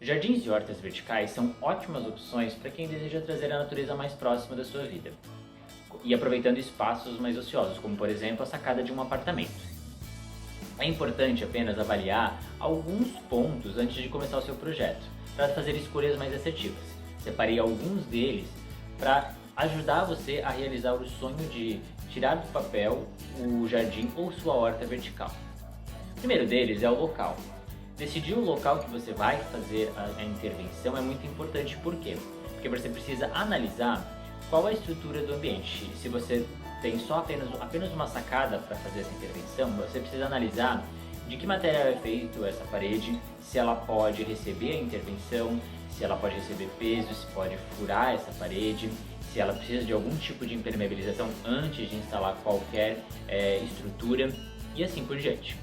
Jardins e hortas verticais são ótimas opções para quem deseja trazer a natureza mais próxima da sua vida e aproveitando espaços mais ociosos, como por exemplo a sacada de um apartamento. É importante apenas avaliar alguns pontos antes de começar o seu projeto, para fazer escolhas mais assertivas. Separei alguns deles para ajudar você a realizar o sonho de tirar do papel o jardim ou sua horta vertical. O primeiro deles é o local. Decidir o local que você vai fazer a intervenção é muito importante, por quê? Porque você precisa analisar qual é a estrutura do ambiente. Se você tem só apenas uma sacada para fazer essa intervenção, você precisa analisar de que material é feito essa parede, se ela pode receber a intervenção, se ela pode receber peso, se pode furar essa parede, se ela precisa de algum tipo de impermeabilização antes de instalar qualquer estrutura e assim por diante.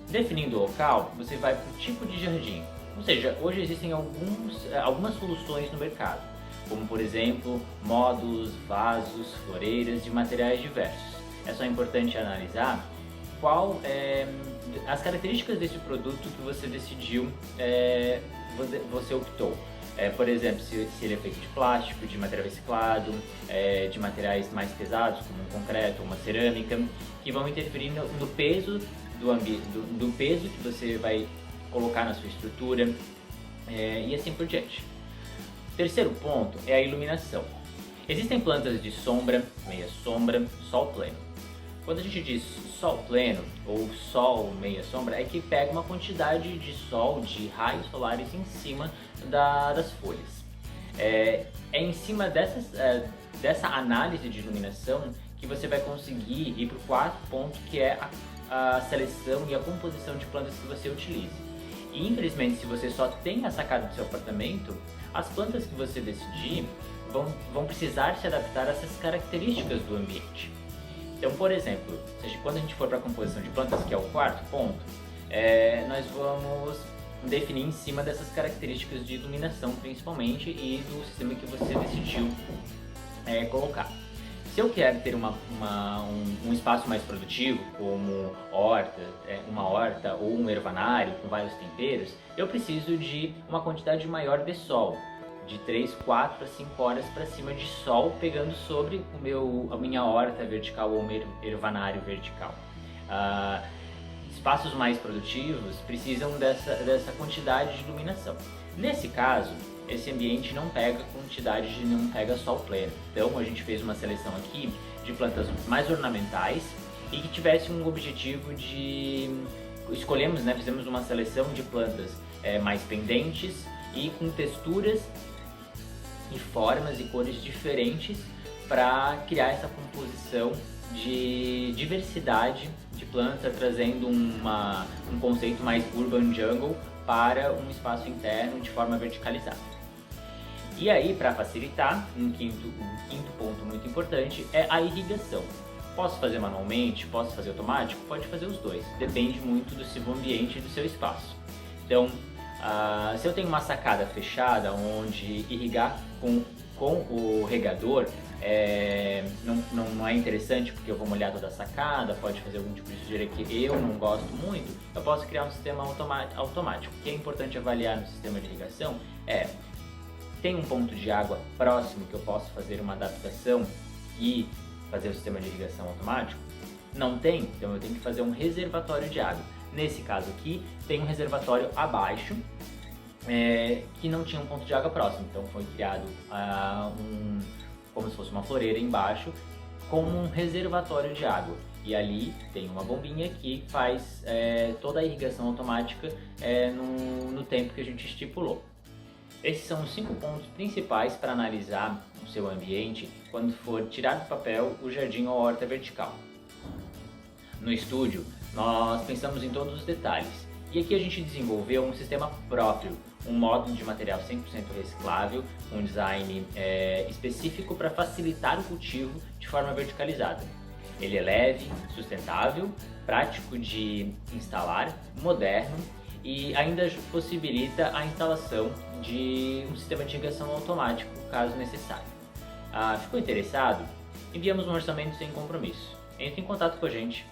Definindo o local, você vai para o tipo de jardim, ou seja, hoje existem algumas soluções no mercado, como por exemplo módulos, vasos, floreiras de materiais diversos. É só importante analisar as características desse produto que você decidiu, você optou. Por exemplo, se ele é feito de plástico, de material reciclado, de materiais mais pesados, como um concreto ou uma cerâmica, que vão interferir no peso do peso que você vai colocar na sua estrutura, e assim por diante. Terceiro ponto é a iluminação. Existem plantas de sombra, meia sombra, sol pleno. Quando a gente diz sol pleno ou sol meia sombra, é que pega uma quantidade de sol, de raios solares em cima das folhas. É em cima dessa análise de iluminação que você vai conseguir ir para o quarto ponto, que é a seleção e a composição de plantas que você utilize. E infelizmente, se você só tem a sacada do seu apartamento, as plantas que você decidir vão precisar se adaptar a essas características do ambiente. Então, por exemplo, quando a gente for para a composição de plantas, que é o quarto ponto, nós vamos definir em cima dessas características de iluminação principalmente e do sistema que você decidiu colocar. Se eu quero ter um espaço mais produtivo, como uma horta ou um ervanário com vários temperos, eu preciso de uma quantidade maior de sol, de 3, 4 a 5 horas para cima de sol pegando sobre a minha horta vertical ou meu ervanário vertical. Espaços mais produtivos precisam dessa quantidade de iluminação. Nesse caso, esse ambiente não pega sol pleno. Então a gente fez uma seleção aqui de plantas mais ornamentais e que tivesse um objetivo fizemos uma seleção de plantas mais pendentes e com texturas e formas e cores diferentes para criar essa composição de diversidade de planta, trazendo um conceito mais urban jungle para um espaço interno de forma verticalizada. E aí, para facilitar, um quinto ponto muito importante é a irrigação. Posso fazer manualmente? Posso fazer automático? Pode fazer os dois, depende muito do seu ambiente e do seu espaço. Então, se eu tenho uma sacada fechada onde irrigar com o regador não é interessante porque eu vou molhar toda a sacada, pode fazer algum tipo de sujeira que eu não gosto muito, eu posso criar um sistema automático. O que é importante avaliar no sistema de irrigação tem um ponto de água próximo que eu posso fazer uma adaptação e fazer o sistema de irrigação automático? Não tem? Então eu tenho que fazer um reservatório de água. Nesse caso aqui, tem um reservatório abaixo que não tinha um ponto de água próximo, então foi criado como se fosse uma floreira embaixo com um reservatório de água. E ali tem uma bombinha que faz toda a irrigação automática no tempo que a gente estipulou. Esses são os 5 pontos principais para analisar o seu ambiente quando for tirar do papel o jardim ou a horta vertical. No estúdio, nós pensamos em todos os detalhes e aqui a gente desenvolveu um sistema próprio, um módulo de material 100% reciclável, um design específico para facilitar o cultivo de forma verticalizada. Ele é leve, sustentável, prático de instalar, moderno e ainda possibilita a instalação de um sistema de irrigação automático, caso necessário. Ficou interessado? Enviamos um orçamento sem compromisso. Entre em contato com a gente.